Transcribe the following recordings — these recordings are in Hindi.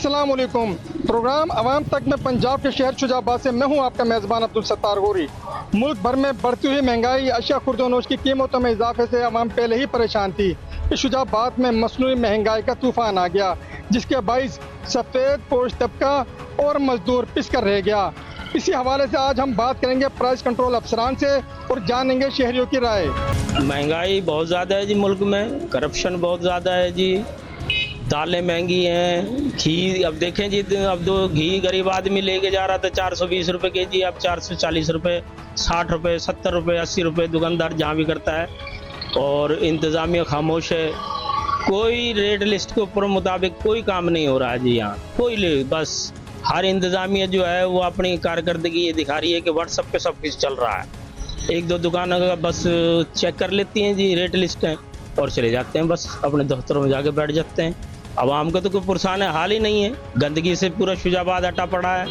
अस्सलाम वालेकुम। प्रोग्राम आवाम तक में पंजाब के शहर शुजाबाद से मैं हूं आपका मेज़बान अब्दुल सत्तार गोरी। मुल्क भर में बढ़ती हुई महंगाई, अशिया खुर्दोनोश की कीमतों में इजाफे से आवाम पहले ही परेशान थी। इस शुजाबाद में मसनूई महंगाई का तूफान आ गया, जिसके बाइस सफ़ेद पोश तबका और मजदूर पिस कर रह गया। इसी हवाले से आज हम बात करेंगे प्राइस कंट्रोल अफसरान से और जानेंगे शहरियों की राय। महंगाई बहुत ज़्यादा है जी, मुल्क में करप्शन बहुत ज़्यादा है जी, दालें महंगी हैं, घी अब देखें जी, अब दो घी गरीब आदमी लेके जा रहा था 420 रुपये के जी, अब 440 रुपये, 60 रुपये, 70 रुपये, 80 रुपये दुकानदार जहाँ भी करता है। और इंतज़ामिया खामोश है, कोई रेट लिस्ट के ऊपर मुताबिक कोई काम नहीं हो रहा है जी यहाँ, कोई बस हर इंतज़ामिया जो है वो अपनी कारकर्दगी ये दिखा रही है कि व्हाट्सएप पे सब कुछ चल रहा है। एक दो दुकान का बस चेक कर लेती हैं जी रेट लिस्ट है और चले जाते हैं, बस अपने दफ्तरों में जाके बैठ जाते हैं। आवाम का तो कोई पुरसान हाल ही नहीं है, गंदगी से पूरा शुजाबाद अटा पड़ा है,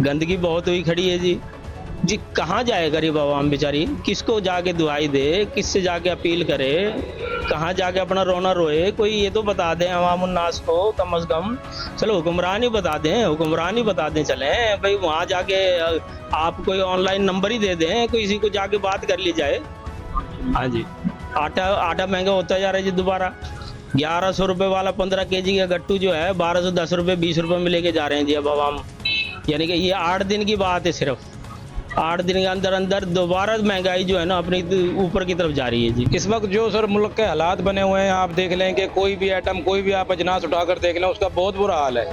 गंदगी बहुत हुई खड़ी है जी। कहाँ जाए गरीब आवाम बेचारी, किसको जाके दुआई दे, किससे जाके अपील करे, कहाँ जाके अपना रोना रोए, कोई ये तो बता दें अवाम उन्नास को कम अज़ कम। चलो हुक्मरान ही बता दें, हुक्मरान ही बता दें, चलें भाई वहाँ जाके आप कोई ऑनलाइन नंबर ही दे दें, किसी को जाके बात कर ली जाए। हाँ जी, आटा महंगा होता जा रहा है जी दोबारा। 1100 रुपये वाला 15 केजी का गट्टू जो है 1210 रुपये 20 रुपये में लेके जा रहे हैं जी अब आवाम। यानी कि ये 8 दिन की बात है, सिर्फ 8 दिन के अंदर अंदर दोबारा महंगाई जो है ना अपनी ऊपर की तरफ जा रही है जी। इस वक्त जो सर मुल्क के हालात बने हुए हैं, आप देख लें कि कोई भी आइटम, कोई भी आप अजनास उठाकर देख लें, उसका बहुत बुरा हाल है।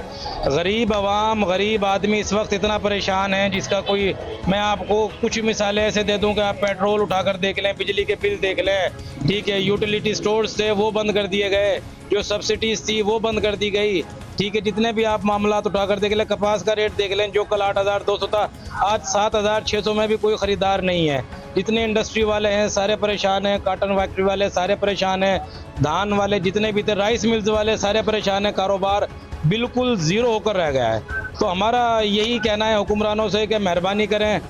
गरीब आवाम, गरीब आदमी इस वक्त इतना परेशान है जिसका कोई, मैं आपको कुछ मिसालें ऐसे दे दूं कि आप पेट्रोल उठाकर देख लें, बिजली के बिल देख लें, ठीक है, यूटिलिटी स्टोर्स थे वो बंद कर दिए गए, जो सब्सिडीज थी वो बंद कर दी गई, ठीक है, जितने भी आप मामलात उठाकर देख लें, कपास का रेट देख लें, जो कल 8,200 था आज 7,600 में भी कोई ख़रीदार नहीं है। जितने इंडस्ट्री वाले हैं सारे परेशान हैं, काटन फैक्ट्री वाले सारे परेशान हैं, धान वाले जितने भी थे, राइस मिल्स वाले सारे परेशान हैं, कारोबार बिल्कुल ज़ीरो होकर रह गया है। तो हमारा यही कहना है हुक्मरानों से कि मेहरबानी करें,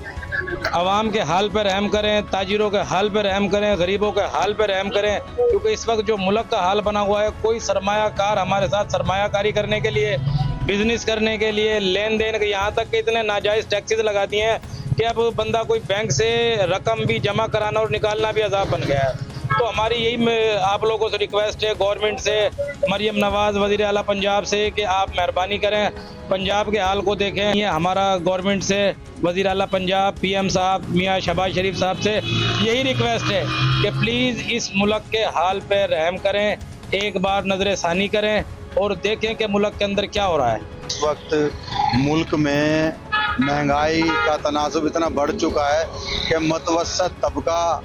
आवाम के हाल पर रहम करें, ताजिरों के हाल पर रहम करें, गरीबों के हाल पर रहम करें, क्योंकि इस वक्त जो मुल्क का हाल बना हुआ है, कोई सरमायाकार हमारे साथ सरमायाकारी करने के लिए, बिजनेस करने के लिए, लेन देन के, यहाँ तक कि इतने नाजायज़ टैक्सेस लगा दिए हैं कि अब बंदा कोई बैंक से रकम भी जमा कराना और निकालना भी अज़ाब बन गया है। तो हमारी यही आप लोगों से रिक्वेस्ट है, गवर्नमेंट से, मरियम नवाज़ वज़ीर आला पंजाब से, कि आप मेहरबानी करें, पंजाब के हाल को देखें। ये हमारा गवर्नमेंट से, वज़ीर आला पंजाब पीएम साहब मियाँ शहबाज शरीफ साहब से यही रिक्वेस्ट है कि प्लीज़ इस मुल्क के हाल पर रहम करें, एक बार नज़र सानी करें और देखें कि मुल्क के अंदर क्या हो रहा है। इस वक्त मुल्क में महंगाई का तनासुब इतना बढ़ चुका है कि मतवसत तबका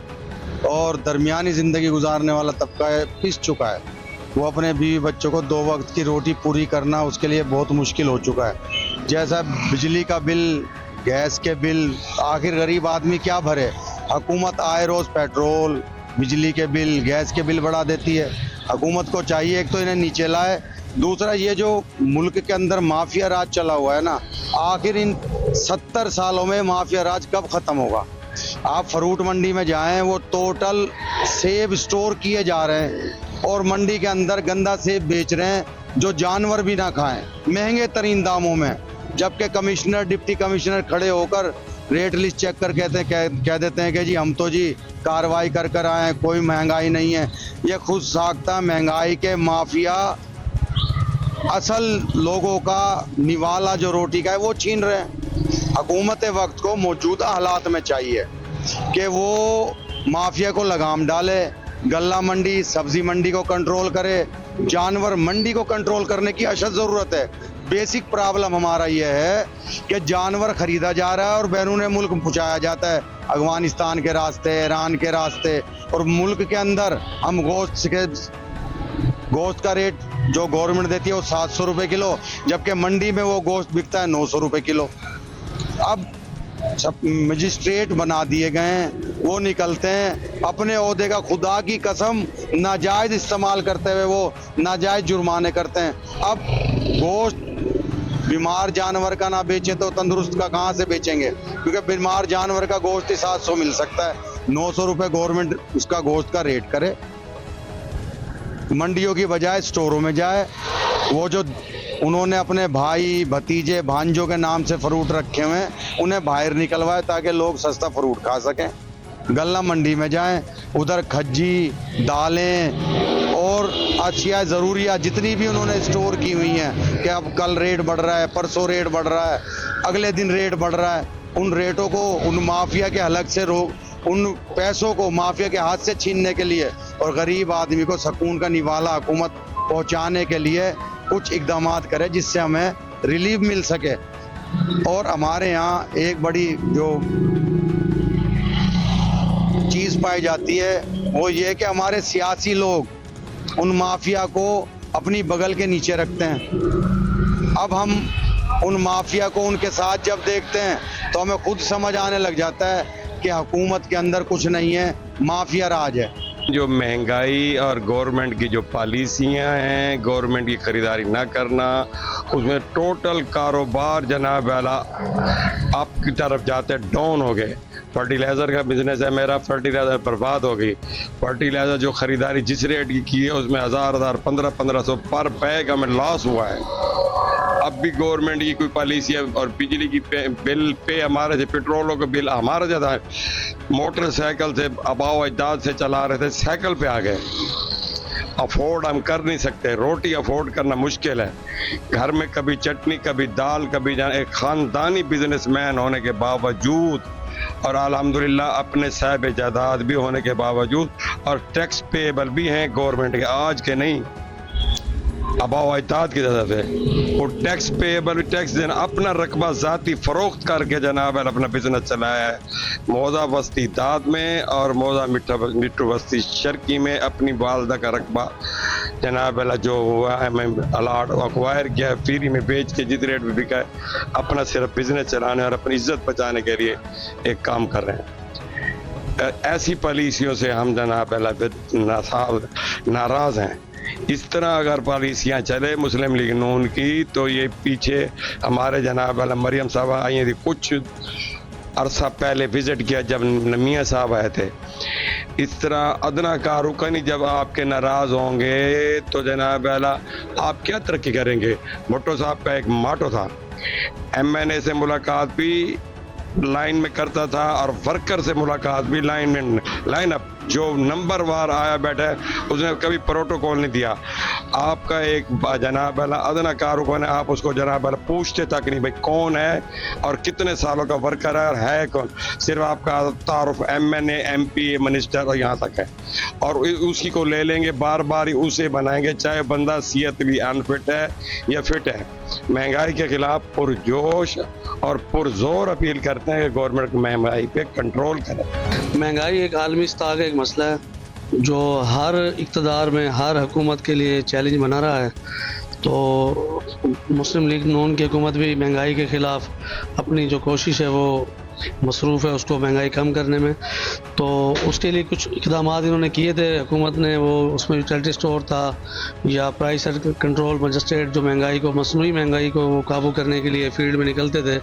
और दरमियानी ज़िंदगी गुजारने वाला तबका पिस चुका है। वो अपने बीवी बच्चों को 2 वक्त की रोटी पूरी करना उसके लिए बहुत मुश्किल हो चुका है। जैसा बिजली का बिल, गैस के बिल, आखिर गरीब आदमी क्या भरे। हुकूमत आए रोज़ पेट्रोल, बिजली के बिल, गैस के बिल बढ़ा देती है। हुकूमत को चाहिए एक तो इन्हें नीचे लाए, दूसरा ये जो मुल्क के अंदर माफिया राज चला हुआ है ना, आखिर इन 70 सालों में माफिया राज कब ख़त्म होगा। आप फ्रूट मंडी में जाएं, वो टोटल सेब स्टोर किए जा रहे हैं और मंडी के अंदर गंदा सेब बेच रहे हैं जो जानवर भी ना खाएं, महंगे तरीन दामों में। जबकि कमिश्नर, डिप्टी कमिश्नर खड़े होकर रेट लिस्ट चेक कर कह देते हैं कि जी हम तो जी कार्रवाई कर आए, कोई महंगाई नहीं है। ये खुद साख्ता महंगाई के माफिया असल लोगों का निवाला जो रोटी का है वो छीन रहे हैं। हुकूमत वक्त को मौजूदा हालात में चाहिए कि वो माफिया को लगाम डाले, गल्ला मंडी, सब्जी मंडी को कंट्रोल करे, जानवर मंडी को कंट्रोल करने की अशद ज़रूरत है। बेसिक प्रॉब्लम हमारा ये है कि जानवर ख़रीदा जा रहा है और बैरून मुल्क पहुँचाया जाता है, अफगानिस्तान के रास्ते, ईरान के रास्ते, और मुल्क के अंदर हम गोश्त का रेट जो गवर्नमेंट देती है वो 700 रुपये किलो, जबकि मंडी में वो गोश्त बिकता है 900 रुपये किलो। अब सब मजिस्ट्रेट बना दिए गए हैं, वो निकलते हैं अपने ओहदे का खुदा की कसम नाजायज़ इस्तेमाल करते हुए वो नाजायज़ जुर्माने करते हैं। अब गोश्त बीमार जानवर का ना बेचे तो तंदुरुस्त का कहाँ से बेचेंगे, क्योंकि बीमार जानवर का गोश्त ही 700 मिल सकता है। 900 रुपये गवर्नमेंट उसका गोश्त का रेट करे, मंडियों की बजाय स्टोरों में जाए, वो जो उन्होंने अपने भाई भतीजे भांजों के नाम से फ्रूट रखे हुए हैं उन्हें बाहर निकलवाए ताकि लोग सस्ता फ्रूट खा सकें। गल्ला मंडी में जाएं, उधर खज्जी, दालें और अशिया ज़रूरियात जितनी भी उन्होंने स्टोर की हुई हैं कि अब कल रेट बढ़ रहा है, परसों रेट बढ़ रहा है, अगले दिन रेट बढ़ रहा है, उन रेटों को उन माफिया के हलक से रोक, उन पैसों को माफिया के हाथ से छीनने के लिए और गरीब आदमी को सुकून का निवाला हुकूमत पहुंचाने के लिए कुछ इकदाम करे जिससे हमें रिलीफ मिल सके। और हमारे यहाँ एक बड़ी जो चीज़ पाई जाती है वो ये कि हमारे सियासी लोग उन माफिया को अपनी बगल के नीचे रखते हैं। अब हम उन माफिया को उनके साथ जब देखते हैं तो हमें खुद समझ आने लग जाता है कि हुकूमत के अंदर कुछ नहीं है, माफिया राज है। जो महंगाई और गवर्नमेंट की जो पॉलिसियां हैं, गवर्नमेंट की खरीदारी ना करना, उसमें टोटल कारोबार जनाब वाला आपकी तरफ जाते डाउन हो गए। फर्टिलाइज़र का बिजनेस है मेरा, फर्टिलाइज़र बर्बाद हो गई। फर्टिलाइज़र जो खरीदारी जिस रेट की है उसमें 1000 1500 पर बैग हमें लॉस हुआ है। अब भी गवर्नमेंट की कोई पॉलिसी है और बिजली की बिल पे हमारे से, पेट्रोलों का बिल हमारा ज़्यादा है। मोटरसाइकिल से आबाओ अजदाद से चला रहे थे, साइकिल पे आ गए। अफोर्ड हम कर नहीं सकते, रोटी अफोर्ड करना मुश्किल है। घर में कभी चटनी, कभी दाल, कभी एक ख़ानदानी बिजनेसमैन होने के बावजूद और अल्हम्दुलिल्लाह अपने साहिब जायदाद भी होने के बावजूद और टैक्स पेएबल भी हैं गवर्नमेंट के, आज के नहीं, आबाओ अजदाद की तरफ है। वो टैक्स पेएबल, टैक्स देना, अपना रकबा ज़ाती फ़रोख्त करके जनाब अपना बिजनेस चलाया है। मौजा बस्ती दाद में और मौजा मिट्टू बस्ती शर्की में अपनी वालदा का रकबा जनाब जो हुआ है मैं अलाट अक्वायर किया है, फ्री में बेच के जिस रेट में बिका है, अपना सिर्फ बिजनेस चलाने और अपनी इज्जत बचाने के लिए एक काम कर रहे हैं। ऐसी पॉलिसियों से हम जनाब नाराज़ हैं। इस तरह अगर पॉलिसियाँ चले मुस्लिम लीग नून की तो ये पीछे हमारे जनाब मरियम साहब आई थी, कुछ अरसा पहले विज़िट किया जब मियाँ साहब आए थे। इस तरह अदना का रुकनी जब आपके नाराज़ होंगे तो जनाब आप क्या तरक्की करेंगे। भुट्टो साहब का एक माटो था, MNA से मुलाकात भी लाइन में करता था और वर्कर से मुलाकात भी लाइन अप, जो नंबर वार आया बैठा है उसने कभी प्रोटोकॉल नहीं दिया। आपका एक जनाब अदना कारुको ने आप उसको जनाब पूछते तक नहीं भाई कौन है और कितने सालों का वर्कर है और है कौन, सिर्फ आपका तारुफ MNA MP मिनिस्टर और यहाँ तक है और उसी को ले लेंगे, बार बार ही उसे बनाएंगे चाहे बंदा सेहत भी अनफिट है या फिट है। महंगाई के खिलाफ पुरजोश और पुरजोर अपील करते हैं कि गवर्नमेंट महंगाई पे कंट्रोल करे। महंगाई एक आलमी सतह का एक मसला है जो हर इक़्तिदार में हर हुकूमत के लिए चैलेंज बना रहा है। तो मुस्लिम लीग नून की हुकूमत भी महंगाई के ख़िलाफ़ अपनी जो कोशिश है वो मसरूफ़ है उसको महंगाई कम करने में। तो उसके लिए कुछ इक़दाम इन्होंने किए थे हुकूमत ने, वो उसमें यूटिलिटी स्टोर था या प्राइस कंट्रोल मजिस्ट्रेट जो महंगाई को, मसनूई महंगाई को वो काबू करने के लिए फील्ड में निकलते थे।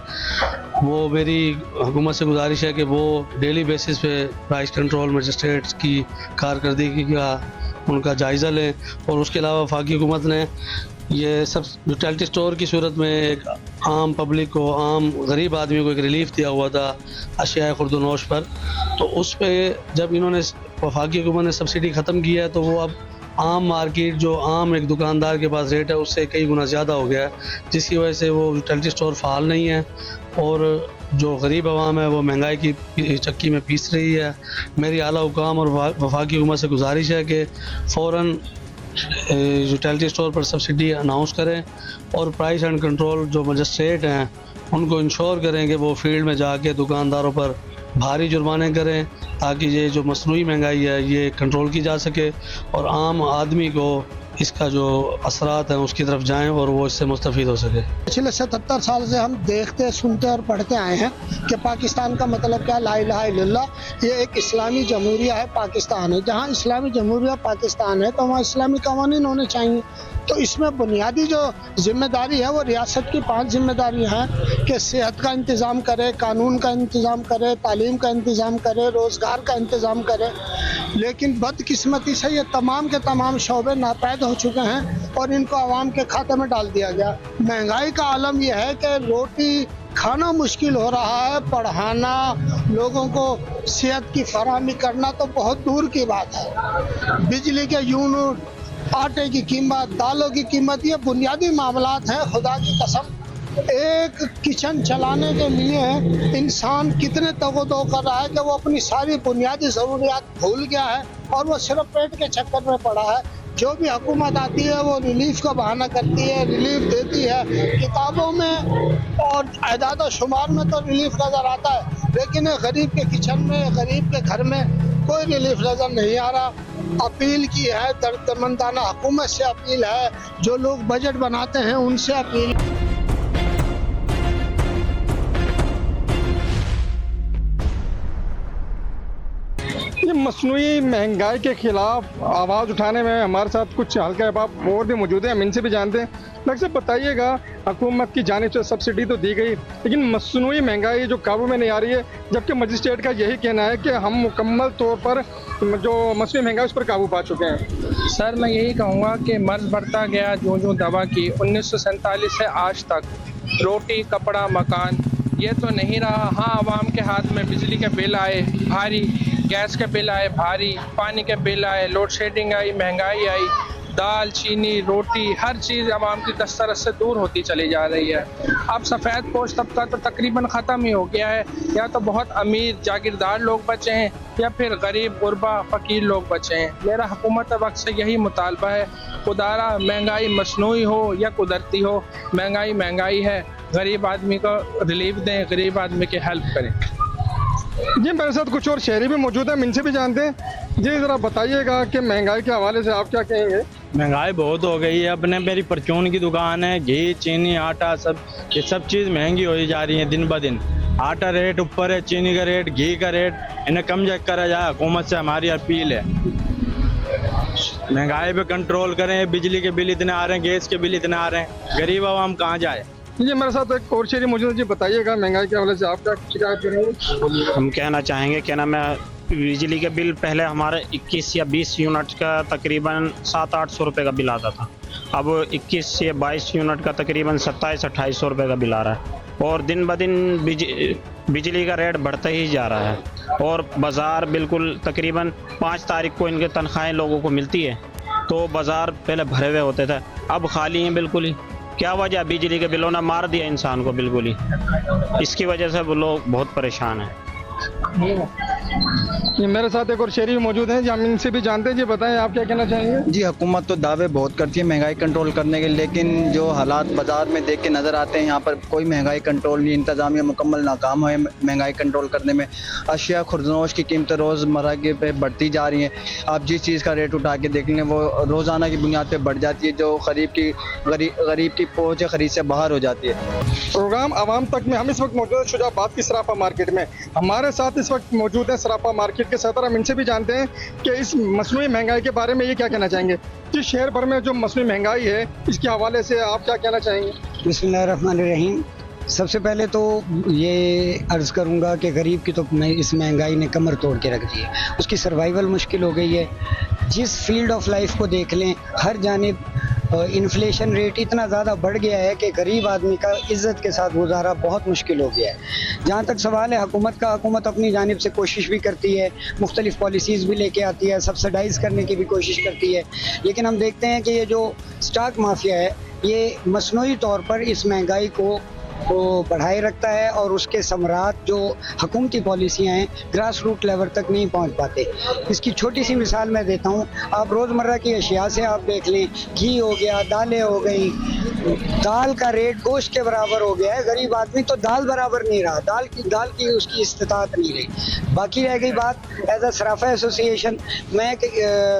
वो मेरी हुकूमत से गुजारिश है कि वो डेली बेसिस पे प्राइस कंट्रोल मजिस्ट्रेट्स की कारकर्दगी का उनका जायज़ा लें। और उसके अलावा वफाकी हुकूमत ने ये सब यूटिलिटी स्टोर की सूरत में एक आम पब्लिक को, आम गरीब आदमी को एक रिलीफ दिया हुआ था अशिया खुर्दनोश पर। तो उस पर जब इन्होंने वफाकी हुकूमत ने सब्सिडी ख़त्म किया है तो वो अब आम मार्केट जो आम एक दुकानदार के पास रेट है उससे कई गुना ज़्यादा हो गया है, जिसकी वजह से वो यूटिलिटी स्टोर फ़ाल नहीं है और जो गरीब आवाम है वो महंगाई की चक्की में पीस रही है। मेरी आला हुकाम और वफाकी हुकूमत से गुजारिश है कि फ़ौरन यूटिलिटी स्टोर पर सब्सिडी अनाउंस करें और प्राइस एंड कंट्रोल जो मजिस्ट्रेट हैं उनको इंश्योर करें कि वो फील्ड में जाके दुकानदारों पर भारी जुर्माने करें ताकि ये जो मसनूई महंगाई है ये कंट्रोल की जा सके और आम आदमी को इसका जो असरात हैं उसकी तरफ जाएं और वो इससे मुस्तफ़ीद हो सके। पिछले 77 साल से हम देखते, सुनते और पढ़ते आए हैं कि पाकिस्तान का मतलब क्या, ला इलाहा इल्लल्लाह। ये एक इस्लामी जमहूरिया है, पाकिस्तान है। जहाँ इस्लामी जमहूरिया पाकिस्तान है तो वहाँ इस्लामी कवानीन होने चाहिए। तो इसमें बुनियादी जो जिम्मेदारी है वो रियासत की 5 जिम्मेदारियां हैं कि सेहत का इंतज़ाम करे, कानून का इंतज़ाम करे, तालीम का इंतज़ाम करे, रोज़गार का इंतज़ाम करे। लेकिन बदकिस्मती से ये तमाम के तमाम शोबे नापैद हो चुके हैं और इनको आवाम के खाते में डाल दिया गया। महंगाई का आलम यह है कि रोटी खाना मुश्किल हो रहा है, पढ़ाना, लोगों को सेहत की फराहमी करना तो बहुत दूर की बात है। बिजली के यूनिट, आटे की कीमत, दालों की कीमत, ये बुनियादी मामलात हैं। खुदा की कसम एक किचन चलाने के लिए इंसान कितने तगोदो कर रहा है कि वो अपनी सारी बुनियादी ज़रूरियात भूल गया है और वो सिर्फ पेट के चक्कर में पड़ा है। जो भी हुकूमत आती है वो रिलीफ का बहाना करती है, रिलीफ देती है। किताबों में और एदाद व शुमार में तो रिलीफ नज़र आता है, लेकिन गरीब के किचन में, गरीब के घर में कोई रिलीफ नज़र नहीं आ रहा। अपील की है, दर्दमंदाना हुकूमत से अपील है, जो लोग बजट बनाते हैं उनसे अपील। ये मसनूई महंगाई के खिलाफ आवाज़ उठाने में हमारे साथ कुछ हल्का अहबाब और भी मौजूद हैं, हम इनसे भी जानते हैं। डॉक्टर साहब बताइएगा, हुकूमत की जानिब से सब्सिडी तो दी गई, लेकिन मसनूई महंगाई जो काबू में नहीं आ रही है, जबकि मजिस्ट्रेट का यही कहना है कि हम मुकम्मल तौर पर जो मसनूई महंगाई उस पर काबू पा चुके हैं। सर मैं यही कहूँगा कि मर्ज बढ़ता गया जो दवा की 1947 से आज तक, रोटी, कपड़ा, मकान, ये तो नहीं रहा। हाँ, आवाम के हाथ में बिजली के बिल आए भारी, गैस के बिल आए भारी, पानी के बिल आए, लोड शेडिंग आई, महंगाई आई, दाल, चीनी, रोटी, हर चीज़ आवाम की दस्तरस से दूर होती चली जा रही है। अब सफ़ेद पोश तबका तो तकरीबन ख़त्म ही हो गया है। या तो बहुत अमीर जागीरदार लोग बचे हैं या फिर गरीब गुरबा फ़कीर लोग बचे हैं। मेरा हुकूमत वक्त से यही मुतालबा है, खुदारा महंगाई मसनूई हो या कुदरती हो, महंगाई महंगाई है। गरीब आदमी को रिलीफ दें, गरीब आदमी की हेल्प करें। जी मेरे साथ कुछ और शहरी भी मौजूद हैं, हम इनसे भी जानते हैं। जी ज़रा बताइएगा कि महंगाई के हवाले से आप क्या कहेंगे? महंगाई बहुत हो गई है। अपने मेरी परचून की दुकान है, घी, चीनी, आटा, ये सब चीज़ महंगी होती जा रही है दिन ब दिन। आटा रेट ऊपर है, चीनी का रेट, घी का रेट, इन्हें कम करा जाए। हुकूमत से हमारी अपील है, महंगाई पे कंट्रोल करें। बिजली के बिल इतने आ रहे हैं, गैस के बिल इतने आ रहे हैं, गरीब आवाम कहाँ जाए? जी मेरे साथ एक और शहरी मौजूद है, जी बताइएगा महंगाई के हवाले से आप क्या शिकायत करेंगे? हम कहना चाहेंगे कि ना, मैं बिजली के बिल पहले हमारे 21 या 20 यूनिट का तकरीबन 700-800 रुपये का बिल आता था। अब 21 या 22 यूनिट का तकरीबन 2700-2800 रुपये का बिल आ रहा है और दिन ब दिन बिजली का रेट बढ़ता ही जा रहा है। और बाज़ार बिल्कुल तकरीबन 5 तारीख को इनके तनख्वाहें लोगों को मिलती है, तो बाज़ार पहले भरे हुए होते थे, अब खाली हैं बिल्कुल ही। क्या वजह? बिजली के बिलों ने मार दिया इंसान को बिल्कुल ही। इसकी वजह से वो लोग बहुत परेशान हैं। ये मेरे साथ एक और शहरी मौजूद हैं, जी हम इनसे भी जानते हैं। जी बताएं आप क्या कहना चाहेंगे? जी हुकूमत तो दावे बहुत करती है महंगाई कंट्रोल करने के, लेकिन जो हालात बाज़ार में देख के नज़र आते हैं, यहाँ पर कोई महंगाई कंट्रोल नहीं, इंतज़ामिया मुकम्मल नाकाम है महंगाई कंट्रोल करने में। अशिया खुर्दनोश की कीमतें रोज़मर्रा के पे बढ़ती जा रही हैं। आप जिस चीज़ का रेट उठा के देख लें वो रोज़ाना की बुनियाद पर बढ़ जाती है, जो गरीब की पहुँच खरीद से बाहर हो जाती है। प्रोग्राम आवाम तक में हम इस वक्त मौजूद है शुजाबाद की सराफा मार्केट में। हमारे साथ इस वक्त मौजूद है सराफा मार्केट के सदर, हम इनसे भी जानते हैं कि इस मसनूई महंगाई के बारे में ये क्या कहना चाहेंगे। जिस शहर भर में जो मसनूई महंगाई है, इसके हवाले से आप क्या कहना चाहेंगे? बिस्मिल्लाहिर्रहमानिर्रहीम। सबसे पहले तो ये अर्ज़ करूँगा कि गरीब की तो इस महंगाई ने कमर तोड़ के रख दी है, उसकी सर्वाइवल मुश्किल हो गई है। जिस फील्ड ऑफ लाइफ को देख लें, हर जानिब इन्फ्लेशन रेट इतना ज़्यादा बढ़ गया है कि गरीब आदमी का इज़्ज़त के साथ गुजारा बहुत मुश्किल हो गया है। जहाँ तक सवाल है हुकूमत का, हुकूमत अपनी जानिब से कोशिश भी करती है, मुख्तलिफ़ पॉलिसीज़ भी लेके आती है, सब्सिडाइज़ करने की भी कोशिश करती है, लेकिन हम देखते हैं कि ये जो स्टॉक माफिया है ये मसनूई तौर पर इस महंगाई को बढ़ाए रखता है और उसके समरात जो हुकूमती पॉलिसियाँ हैं ग्रास रूट लेवल तक नहीं पहुंच पाते। इसकी छोटी सी मिसाल मैं देता हूं, आप रोज़मर्रा की अशिया से आप देख लें, घी हो गया, दालें हो गई, दाल का रेट गोश्त के बराबर हो गया है। गरीब आदमी तो दाल बराबर नहीं रहा, दाल की उसकी इस्तिताअत नहीं रही। बाकी रह गई बात एज अ सराफा एसोसिएशन, मैं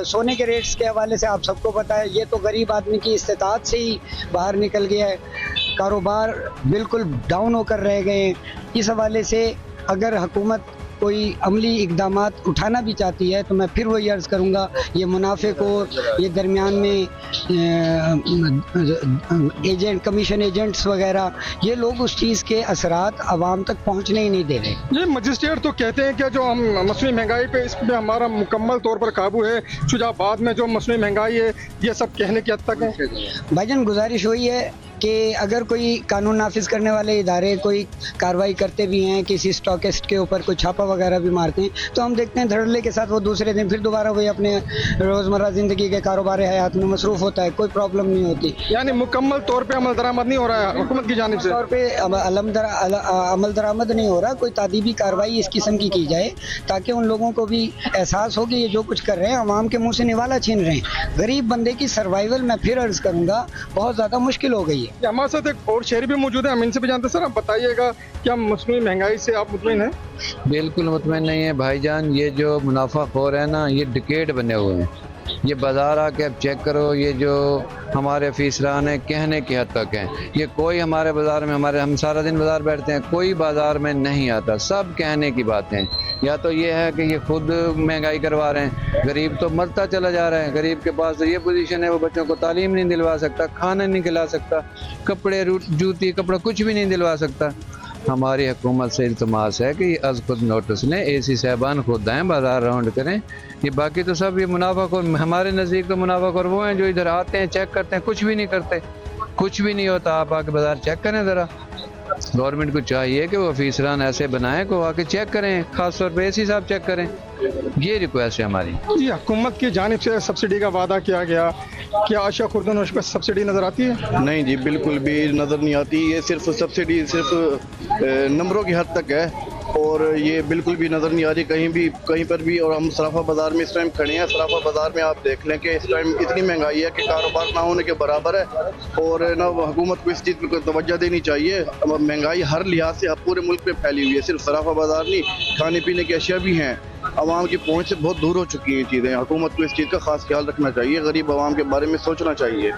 सोने के रेट्स के हवाले से आप सबको पता है, ये तो गरीब आदमी की इस्तिताअत से ही बाहर निकल गया है, कारोबार बिल्कुल डाउन होकर रह गए हैं। इस हवाले से अगर हुकूमत कोई अमली इकदाम उठाना भी चाहती है तो मैं फिर वही अर्ज़ करूँगा, ये मुनाफे को ये दरमियान में एजेंट कमीशन एजेंट्स वगैरह ये लोग उस चीज़ के असरात आवाम तक पहुँचने ही नहीं दे रहे। ये मजिस्ट्रेट तो कहते हैं कि जो हम मसनूई महंगाई पे इस पे हमारा मुकम्मल तौर पर काबू है, शुजाबाद में जो मसनूई महंगाई है ये सब कहने की हद तक है। भाईजान गुजारिश हुई है कि अगर कोई कानून नाफिज करने वाले इदारे कोई कार्रवाई करते भी हैं, किसी स्टॉकिस्ट के ऊपर कोई छापा वगैरह भी मारते हैं, तो हम देखते हैं धड़ल्ले के साथ वो दूसरे दिन फिर दोबारा वही अपने रोज़मर्रा ज़िंदगी के कारोबार हयात में मसरूफ़ होता है, कोई प्रॉब्लम नहीं होती। यानी मुकम्मल तौर पे अमल दरामद नहीं हो रहा है हुकूमत की जानिब से, तौर पे अमल दरामद नहीं हो रहा, कोई तादीबी कार्रवाई इस किस्म की जाए ताकि उन लोगों को भी एहसास हो कि ये जो कुछ कर रहे हैं अवाम के मुँह से निवाला छीन रहे हैं। गरीब बंदे की सर्वाइवल मैं फिर अर्ज़ करूँगा बहुत ज़्यादा मुश्किल हो गई है। हमारे साथ एक और शहरी भी मौजूद है, हम इनसे भी जानते हैं। सर आप बताइएगा क्या मसनूई महंगाई से आप मुतमईन हैं? बिल्कुल मुतमईन नहीं है भाईजान, ये जो मुनाफाखोर है ना ये डिकेट बने हुए हैं। ये बाज़ार आके अब चेक करो, ये जो हमारे फीसरान है कहने की हद तक हैं, ये कोई हमारे बाज़ार में हम सारा दिन बाज़ार बैठते हैं, कोई बाज़ार में नहीं आता, सब कहने की बातें। या तो ये है कि ये खुद महंगाई करवा रहे हैं, गरीब तो मरता चला जा रहा है, गरीब के पास तो ये पोजीशन है वो बच्चों को तालीम नहीं दिलवा सकता, खाना नहीं खिला सकता, कपड़े जूती कपड़ा कुछ भी नहीं दिलवा सकता। हमारी हुकूमत से इल्तमास है कि अज खुद नोटिस लें, एसी साहबान खुद आएँ, बाज़ार राउंड करें। ये बाकी तो सब ये मुनाफाखोर, हमारे नज़दीक तो मुनाफाखोर वो हैं जो इधर आते हैं चेक करते हैं, कुछ भी नहीं करते, कुछ भी नहीं होता। आप आके बाज़ार चेक करें ज़रा, गवर्नमेंट को चाहिए कि वो अफीसरान ऐसे बनाएं को आके चेक करें, खास तौर पे एसी साहब चेक करें। ये रिक्वेस्ट है हमारी। जी हुकूमत की जानिब से सब्सिडी का वादा किया गया, क्या आशा खुर्दनोश पे सब्सिडी नज़र आती है? नहीं जी, बिल्कुल भी नज़र नहीं आती। ये सिर्फ सब्सिडी सिर्फ नंबरों की हद तक है और ये बिल्कुल भी नज़र नहीं आ रही कहीं पर भी। और हम सराफा बाज़ार में इस टाइम खड़े हैं, सराफा बाज़ार में आप देख लें कि इस टाइम इतनी महंगाई है कि कारोबार ना होने के बराबर है। और ना हुकूमत को इस चीज़ पर तवज्जो देनी चाहिए। महंगाई हर लिहाज से पूरे मुल्क में फैली हुई है, सिर्फ सराफा बाज़ार नहीं, खाने पीने की अशिया भी हैं। आवाम की पहुंच से बहुत दूर हो चुकी हैं चीज़ें। हुकूमत को इस चीज़ का खास ख्याल रखना चाहिए, गरीब आवाम के बारे में सोचना चाहिए।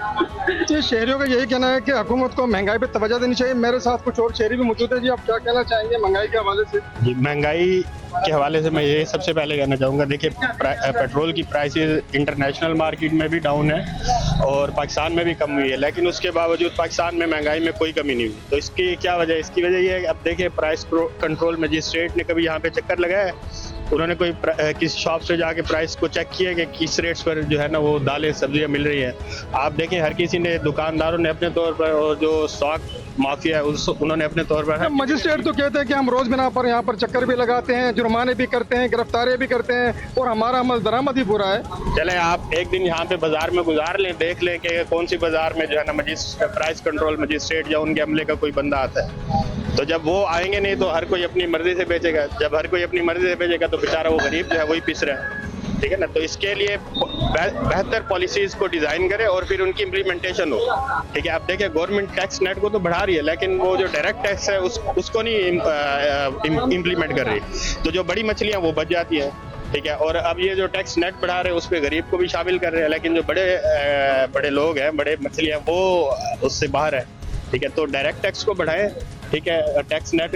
ये शहरियों का यही कहना है कि हुकूमत को महंगाई पे तवज्जो देनी चाहिए। मेरे साथ कुछ और शहरी भी मौजूद है जी, आप क्या कहना चाहेंगे महंगाई के हवाले से? जी महंगाई के हवाले से मैं ये सबसे पहले कहना चाहूँगा, देखिए पेट्रोल की प्राइसेस इंटरनेशनल मार्केट में भी डाउन है और पाकिस्तान में भी कम हुई है, लेकिन उसके बावजूद पाकिस्तान में महंगाई में कोई कमी नहीं हुई। तो इसकी क्या वजह है? इसकी वजह ये है कि अब देखिए प्राइस कंट्रोल मजिस्ट्रेट ने कभी यहाँ पे चक्कर लगाया, उन्होंने कोई किसी शॉप से जाके प्राइस को चेक किया कि किस रेट्स पर जो है ना वो दालें सब्जियां मिल रही हैं। आप देखें हर किसी ने, दुकानदारों ने अपने तौर पर और जो स्टॉक माफिया है उन्होंने अपने तौर पर। मजिस्ट्रेट तो कहते हैं कि हम रोज बिना पर यहाँ पर चक्कर भी लगाते हैं, जुर्माने भी करते हैं, गिरफ्तारी भी करते हैं और हमारा अमल दरामद ही बुरा है। चले आप एक दिन यहाँ पे बाजार में गुजार लें, देख लें कि कौन सी बाजार में जो है ना प्राइस कंट्रोल मजिस्ट्रेट या उनके अमले का कोई बंदा आता है। तो जब वो आएंगे नहीं तो हर कोई अपनी मर्जी से बेचेगा, जब हर कोई अपनी मर्जी से बेचेगा तो बेचारा वो गरीब जो है वही पिस रहा है। ठीक है ना, तो इसके लिए बेहतर पॉलिसीज को डिजाइन करें और फिर उनकी इम्प्लीमेंटेशन हो। ठीक है, अब देखिए गवर्नमेंट टैक्स नेट को तो बढ़ा रही है लेकिन वो जो डायरेक्ट टैक्स है उसको नहीं इम्प्लीमेंट कर रही, तो जो बड़ी मछलियाँ वो बच जाती है। ठीक है, और अब ये जो टैक्स नेट बढ़ा रहे हैं उस पर गरीब को भी शामिल कर रहे हैं, लेकिन जो बड़े लोग हैं, बड़े मछलियाँ, वो उससे बाहर है। ठीक है, तो डायरेक्ट टैक्स को बढ़ाएं, ठीक है, टैक्स नेट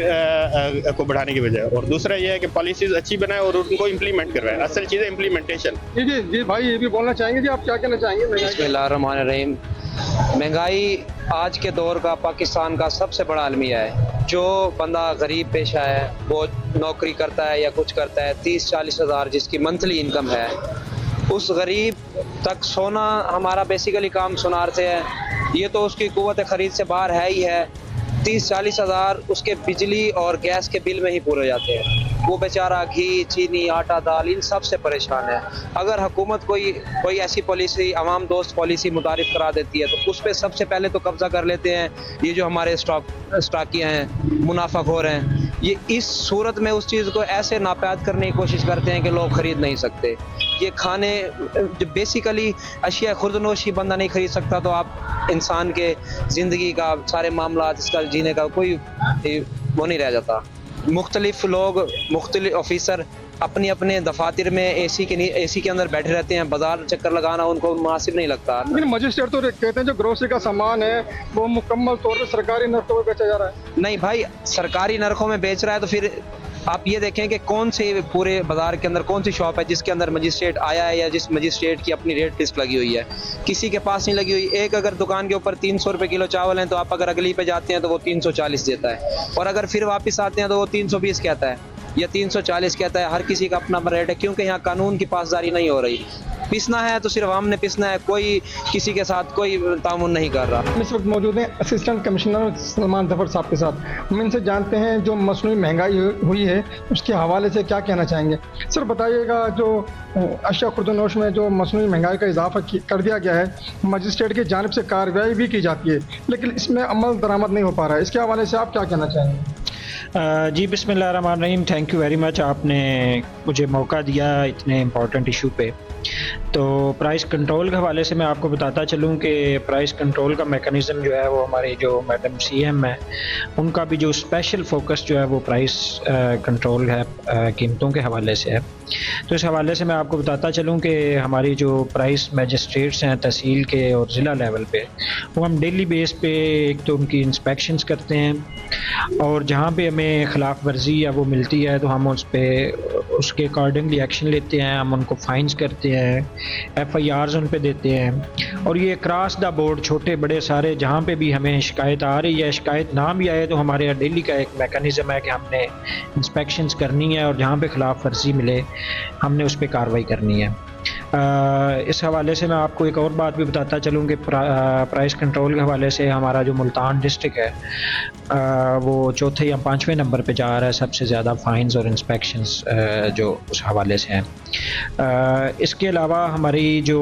को बढ़ाने की वजह। और दूसरा ये है कि पॉलिसीज अच्छी बनाए और उनको इम्प्लीमेंट करवाएं। असल चीज़ है इम्प्लीमेंटेशन। जी भाई ये भी बोलना चाहेंगे जी, आप क्या कहना चाहेंगे? बिस्मिल्लाहिर्रहमानिर्रहीम। महंगाई आज के दौर का पाकिस्तान का सबसे बड़ा अलमिया है। जो बंदा गरीब पेशा है, वो नौकरी करता है या कुछ करता है, 30-40 हज़ार जिसकी मंथली इनकम है, उस गरीब तक सोना हमारा बेसिकली काम सुनार से है। ये तो उसकी कुव्वत खरीद से बाहर है ही है। 30-40 हज़ार उसके बिजली और गैस के बिल में ही पूरे जाते हैं। वो बेचारा घी, चीनी, आटा, दाल इन सब से परेशान है। अगर हुकूमत कोई ऐसी पॉलिसी, आवाम दोस्त पॉलिसी मुतारिफ करा देती है तो उस पर सबसे पहले तो कब्जा कर लेते हैं ये जो हमारे स्टॉकियाँ हैं, मुनाफाखोर हैं। ये इस सूरत में उस चीज़ को ऐसे नापायद करने की कोशिश करते हैं कि लोग ख़रीद नहीं सकते। ये खाने जो बेसिकली अशिया खुर्दनोश ही बंदा नहीं खरीद सकता तो आप इंसान के ज़िंदगी का सारे मामला, इसका जीने का कोई वो नहीं रह जाता। मुख्तलिफ लोग, मुख्तलिफ ऑफिसर अपने अपने दफातर में एसी के अंदर बैठे रहते हैं, बाजार चक्कर लगाना उनको मुनासिब नहीं लगता। लेकिन मजिस्ट्रेट तो कहते हैं जो ग्रोसरी का सामान है वो मुकम्मल तौर पर सरकारी नरखों में बेचा जा रहा है। नहीं भाई, सरकारी नरखों में बेच रहा है तो फिर आप ये देखें कि कौन से पूरे बाजार के अंदर कौन सी शॉप है जिसके अंदर मजिस्ट्रेट आया है या जिस मजिस्ट्रेट की अपनी रेट लिस्ट लगी हुई है, किसी के पास नहीं लगी हुई। एक अगर दुकान के ऊपर 300 रुपये किलो चावल हैं तो आप अगर अगली पे जाते हैं तो वो 340 देता है, और अगर फिर वापस आते हैं तो वो 320 कहता है या 340 कहता है। हर किसी का अपना रेट है, क्योंकि यहाँ कानून की पासदारी नहीं हो रही। पिसना है तो सिर्फ हमने पिसना है, कोई किसी के साथ कोई तामुन नहीं कर रहा। इस वक्त मौजूद हैं असिस्टेंट कमिश्नर सलमान जफर साहब के साथ। हम इनसे जानते हैं जो मसनूई महंगाई हुई है उसके हवाले से क्या कहना चाहेंगे। सर बताइएगा, जो अशिया खुर्दनोश में जो मसनूई महंगाई का इजाफा कर दिया गया है, मजिस्ट्रेट की जानिब से कार्रवाई भी की जाती है, लेकिन इसमें अमल दरामद नहीं हो पा रहा है, इसके हवाले से आप क्या कहना चाहेंगे? जी बिस्मिल्लाहिर्रहमानिर्रहीम, थैंक यू वेरी मच, आपने मुझे मौका दिया इतने इम्पोर्टेंट इशू पे। तो प्राइस कंट्रोल के हवाले से मैं आपको बताता चलूँ कि प्राइस कंट्रोल का मेकनिज़म जो है वो हमारे जो मैडम सीएम है उनका भी जो स्पेशल फोकस जो है वो प्राइस कंट्रोल है कीमतों के हवाले से है। तो इस हवाले से मैं आपको बताता चलूँ कि हमारी जो प्राइस मजिस्ट्रेट्स हैं तहसील के और ज़िला लेवल पे, वो हम डेली बेस पे एक तो उनकी इंस्पेक्शंस करते हैं और जहाँ पे हमें ख़िलाफ़ वर्जी या वो मिलती है तो हम उस पर उसके अकॉर्डिंगली एक्शन लेते हैं। हम उनको फाइन्स करते हैं, FIRs उन पे देते हैं, और ये क्रॉस द बोर्ड छोटे बड़े सारे जहाँ पे भी हमें शिकायत आ रही है, शिकायत ना भी आए तो हमारे डेली का एक मेकनिज़म है कि हमने इंस्पेक्शंस करनी है और जहाँ पे ख़िलाफ़ वर्जी मिले हमने उस पर कार्रवाई करनी है। इस हवाले से मैं आपको एक और बात भी बताता चलूँ कि प्राइस कंट्रोल के हवाले से हमारा जो मुल्तान डिस्ट्रिक्ट है वो चौथे या 5वें नंबर पे जा रहा है सबसे ज़्यादा फ़ाइन्स और इंस्पेक्शंस जो उस हवाले से हैं। इसके अलावा हमारी जो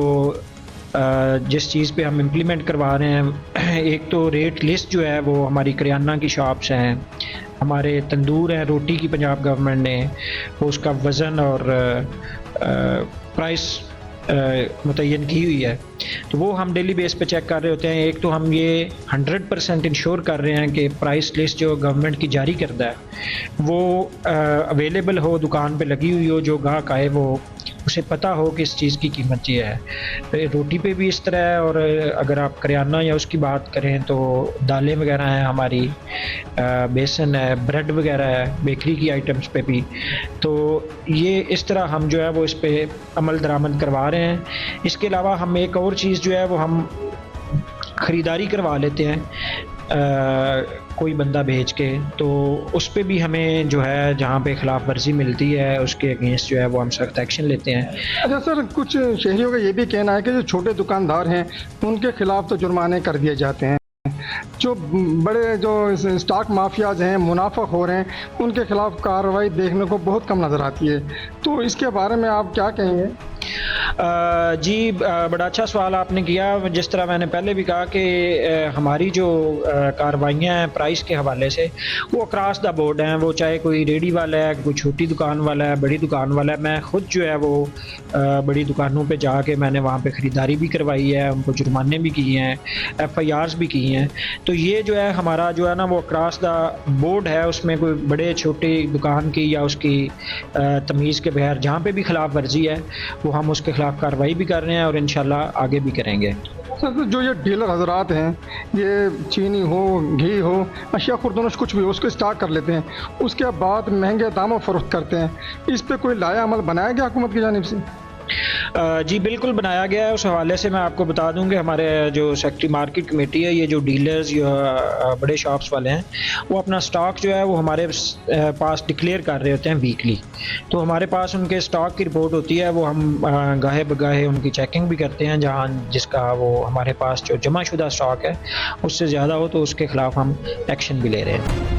जिस चीज़ पे हम इम्प्लीमेंट करवा रहे हैं, एक तो रेट लिस्ट जो है वो हमारी करियाना की शॉप्स हैं, हमारे तंदूर हैं, रोटी की पंजाब गवर्नमेंट ने वो उसका वज़न और प्राइस मुतय्यन की हुई है, तो वो हम डेली बेस पे चेक कर रहे होते हैं। एक तो हम ये 100% इंश्योर कर रहे हैं कि प्राइस लिस्ट जो गवर्नमेंट की जारी करता है वो अवेलेबल हो, दुकान पे लगी हुई हो, जो गाहक आए वो उसे पता हो कि इस चीज़ की कीमत ये है। रोटी पे भी इस तरह है, और अगर आप करियाना या उसकी बात करें तो दालें वगैरह हैं हमारी, बेसन है, ब्रेड वगैरह है, बेकरी की आइटम्स पे भी। तो ये इस तरह हम जो है वो इस पे अमल दरामद करवा रहे हैं। इसके अलावा हम एक और चीज़ जो है वो हम ख़रीदारी करवा लेते हैं कोई बंदा भेज के, तो उस पे भी हमें जो है जहाँ पे खिलाफ वर्जी मिलती है उसके अगेंस्ट जो है वो हम सख्त एक्शन लेते हैं। अच्छा सर, कुछ शहरियों का ये भी कहना है कि जो छोटे दुकानदार हैं उनके खिलाफ तो जुर्माने कर दिए जाते हैं, जो बड़े जो स्टॉक माफियाज हैं, मुनाफाखोर हैं, उनके खिलाफ कार्रवाई देखने को बहुत कम नज़र आती है, तो इसके बारे में आप क्या कहेंगे? जी बड़ा अच्छा सवाल आपने किया। जिस तरह मैंने पहले भी कहा कि हमारी जो कार्रवाइयाँ हैं प्राइस के हवाले से वो अक्रॉस द बोर्ड हैं, वो चाहे कोई रेडी वाला है, कोई छोटी दुकान वाला है, बड़ी दुकान वाला है। मैं ख़ुद जो है वो बड़ी दुकानों पे जाके मैंने वहाँ पे ख़रीदारी भी करवाई है, उनको जुर्माने भी किए हैं, FIRs भी की हैं। तो ये जो है हमारा जो है ना वो अक्रॉस द बोर्ड है, उसमें कोई बड़े छोटी दुकान की या उसकी तमीज़ के बगैर जहाँ पे भी खिलाफ वर्जी है वो हम उसके खिलाफ कार्रवाई भी कर रहे हैं और इंशाल्लाह आगे भी करेंगे। सर, जो ये डीलर हजरात हैं, ये चीनी हो, घी हो, अशिया खुर्दनोश कुछ भी हो, उसको स्टॉक कर लेते हैं, उसके बाद महंगे दामों फरोख्त करते हैं, इस पे कोई लाया अमल बनाया गया हुकूमत की जानिब से? जी बिल्कुल बनाया गया है। उस हवाले से मैं आपको बता दूं कि हमारे जो सेक्रेटरी मार्केट कमेटी है, ये जो डीलर्स या बड़े शॉप्स वाले हैं वो अपना स्टॉक जो है वो हमारे पास डिक्लेयर कर रहे होते हैं वीकली। तो हमारे पास उनके स्टॉक की रिपोर्ट होती है, वो हम गाहे बगाहे उनकी चेकिंग भी करते हैं, जहाँ जिसका वो हमारे पास जो जमा शुदा स्टॉक है उससे ज़्यादा हो तो उसके ख़िलाफ़ हम एक्शन भी ले रहे हैं।